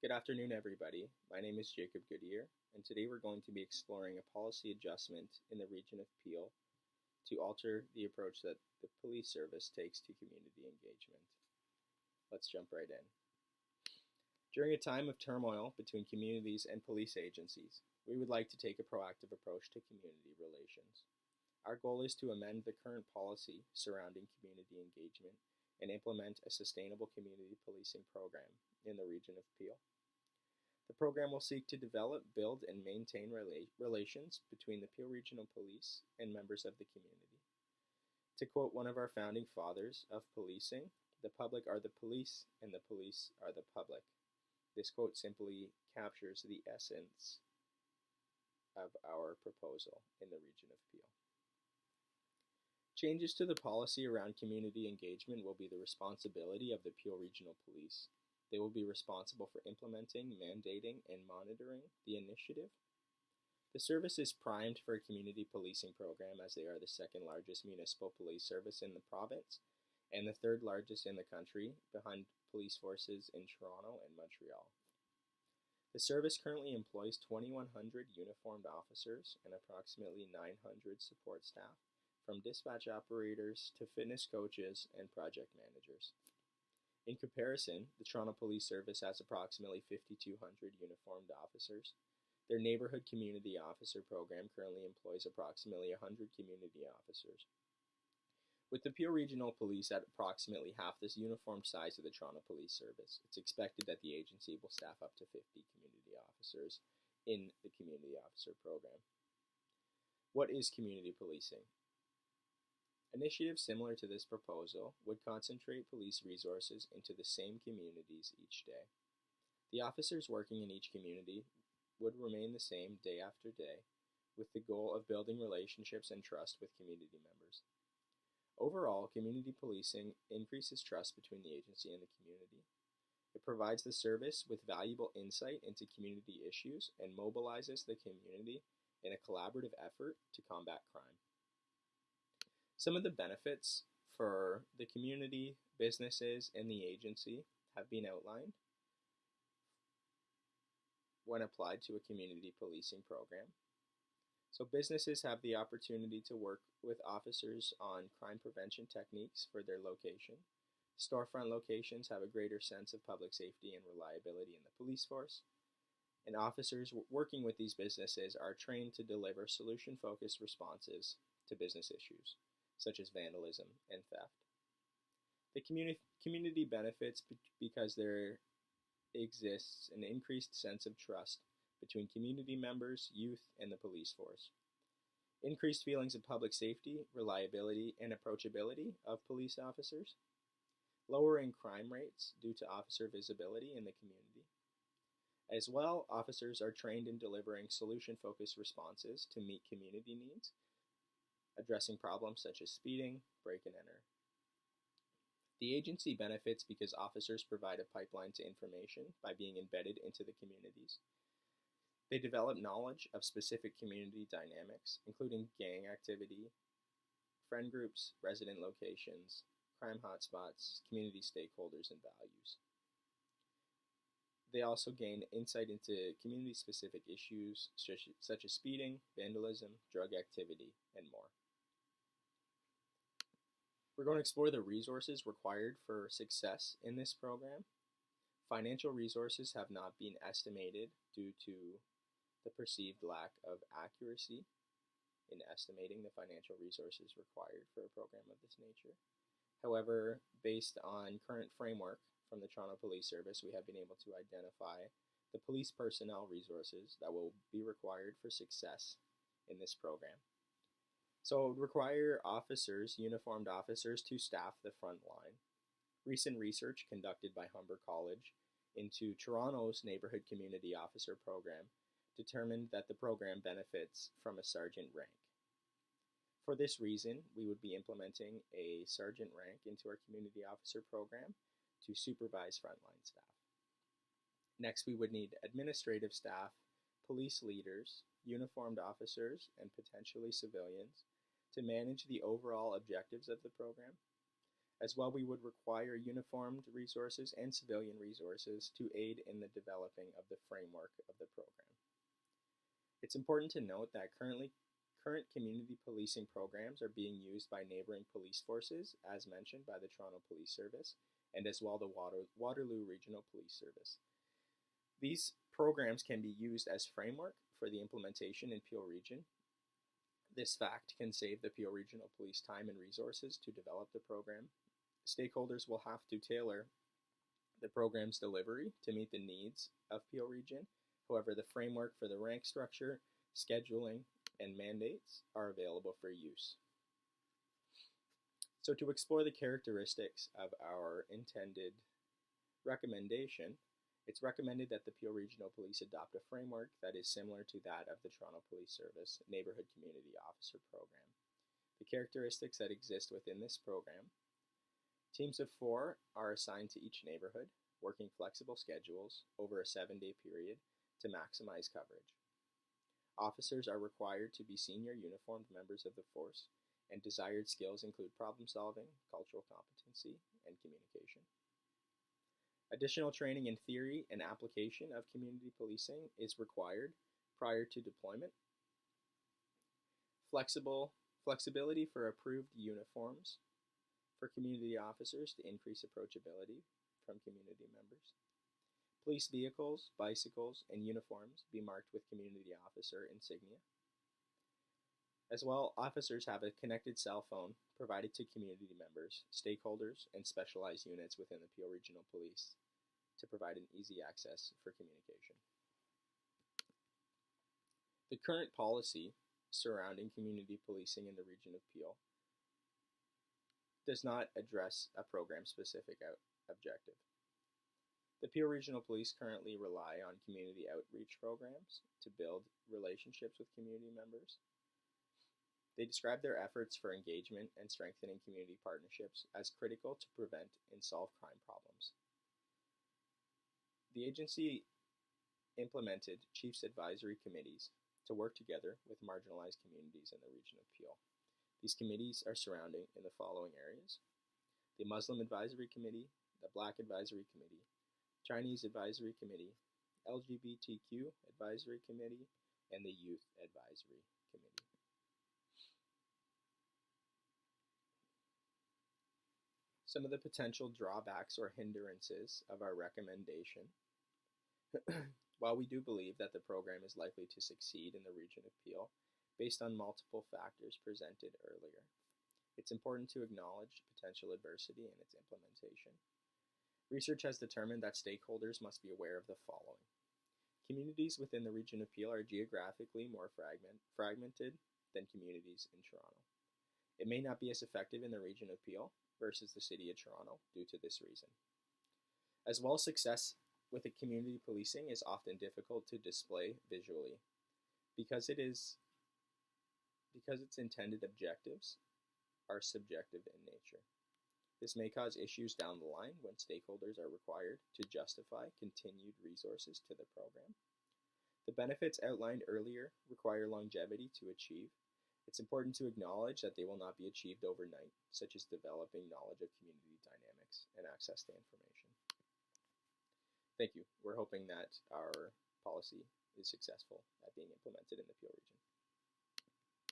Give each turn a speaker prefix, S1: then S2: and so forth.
S1: Good afternoon, everybody. My name is Jacob Goodyear, and today we're going to be exploring a policy adjustment in the region of Peel to alter the approach that the police service takes to community engagement. Let's jump right in. During a time of turmoil between communities and police agencies, we would like to take a proactive approach to community relations. Our goal is to amend the current policy surrounding community engagement and implement a sustainable community policing program in the region of Peel. The program will seek to develop, build, and maintain relations between the Peel Regional Police and members of the community. To quote one of our founding fathers of policing, "The public are the police, and the police are the public." This quote simply captures the essence of our proposal in the region of Peel. Changes to the policy around community engagement will be the responsibility of the Peel Regional Police. They will be responsible for implementing, mandating, and monitoring the initiative. The service is primed for a community policing program as they are the second largest municipal police service in the province and the third largest in the country, behind police forces in Toronto and Montreal. The service currently employs 2,100 uniformed officers and approximately 900 support staff, from dispatch operators to fitness coaches and project managers. In comparison, the Toronto Police Service has approximately 5,200 uniformed officers. Their Neighborhood Community Officer program currently employs approximately 100 community officers. With the Peel Regional Police at approximately half the uniformed size of the Toronto Police Service, it's expected that the agency will staff up to 50 community officers in the Community Officer program. What is community policing? Initiatives similar to this proposal would concentrate police resources into the same communities each day. The officers working in each community would remain the same day after day, with the goal of building relationships and trust with community members. Overall, community policing increases trust between the agency and the community. It provides the service with valuable insight into community issues and mobilizes the community in a collaborative effort to combat crime. Some of the benefits for the community, businesses, and the agency have been outlined when applied to a community policing program. So businesses have the opportunity to work with officers on crime prevention techniques for their location. Storefront locations have a greater sense of public safety and reliability in the police force. And officers working with these businesses are trained to deliver solution-focused responses to business issues, such as vandalism and theft. The community benefits because there exists an increased sense of trust between community members, youth, and the police force. Increased feelings of public safety, reliability, and approachability of police officers. Lowering crime rates due to officer visibility in the community. As well, officers are trained in delivering solution-focused responses to meet community needs, addressing problems such as speeding, break and enter. The agency benefits because officers provide a pipeline to information by being embedded into the communities. They develop knowledge of specific community dynamics, including gang activity, friend groups, resident locations, crime hotspots, community stakeholders, and values. They also gain insight into community-specific issues such as speeding, vandalism, drug activity, and more. We're going to explore the resources required for success in this program. Financial resources have not been estimated due to the perceived lack of accuracy in estimating the financial resources required for a program of this nature. However, based on current framework from the Toronto Police Service, we have been able to identify the police personnel resources that will be required for success in this program. So it would require officers, uniformed officers, to staff the front line. Recent research conducted by Humber College into Toronto's Neighborhood Community Officer program determined that the program benefits from a sergeant rank. For this reason, we would be implementing a sergeant rank into our community officer program to supervise frontline staff. Next, we would need administrative staff, police leaders, uniformed officers, and potentially civilians to manage the overall objectives of the program. As well, we would require uniformed resources and civilian resources to aid in the developing of the framework of the program. It's important to note that current community policing programs are being used by neighboring police forces, as mentioned by the Toronto Police Service, and as well the Waterloo Regional Police Service. These programs can be used as framework for the implementation in Peel Region. This fact can save the Peel Regional Police time and resources to develop the program. Stakeholders will have to tailor the program's delivery to meet the needs of Peel Region. However, the framework for the rank structure, scheduling, and mandates are available for use. So to explore the characteristics of our intended recommendation, it's recommended that the Peel Regional Police adopt a framework that is similar to that of the Toronto Police Service Neighborhood Community Officer Program. The characteristics that exist within this program: teams of 4 are assigned to each neighborhood, working flexible schedules over a 7-day period to maximize coverage. Officers are required to be senior uniformed members of the force, and desired skills include problem solving, cultural competency, and communication. Additional training in theory and application of community policing is required prior to deployment. Flexibility for approved uniforms for community officers to increase approachability from community members. Police vehicles, bicycles, and uniforms be marked with community officer insignia. As well, officers have a connected cell phone provided to community members, stakeholders, and specialized units within the Peel Regional Police to provide an easy access for communication. The current policy surrounding community policing in the region of Peel does not address a program-specific objective. The Peel Regional Police currently rely on community outreach programs to build relationships with community members. They describe their efforts for engagement and strengthening community partnerships as critical to prevent and solve crime problems. The agency implemented Chiefs Advisory Committees to work together with marginalized communities in the region of Peel. These committees are surrounding in the following areas: the Muslim Advisory Committee, the Black Advisory Committee, Chinese Advisory Committee, LGBTQ Advisory Committee, and the Youth Advisory Committee. Some of the potential drawbacks or hindrances of our recommendation. While we do believe that the program is likely to succeed in the region of Peel, based on multiple factors presented earlier, it's important to acknowledge potential adversity in its implementation. Research has determined that stakeholders must be aware of the following. Communities within the region of Peel are geographically more fragmented than communities in Toronto. It may not be as effective in the region of Peel versus the City of Toronto due to this reason. As well, success with a community policing is often difficult to display visually because its intended objectives are subjective in nature. This may cause issues down the line when stakeholders are required to justify continued resources to the program. The benefits outlined earlier require longevity to achieve. It's important to acknowledge that they will not be achieved overnight, such as developing knowledge of community dynamics and access to information. Thank you. We're hoping that our policy is successful at being implemented in the Peel region.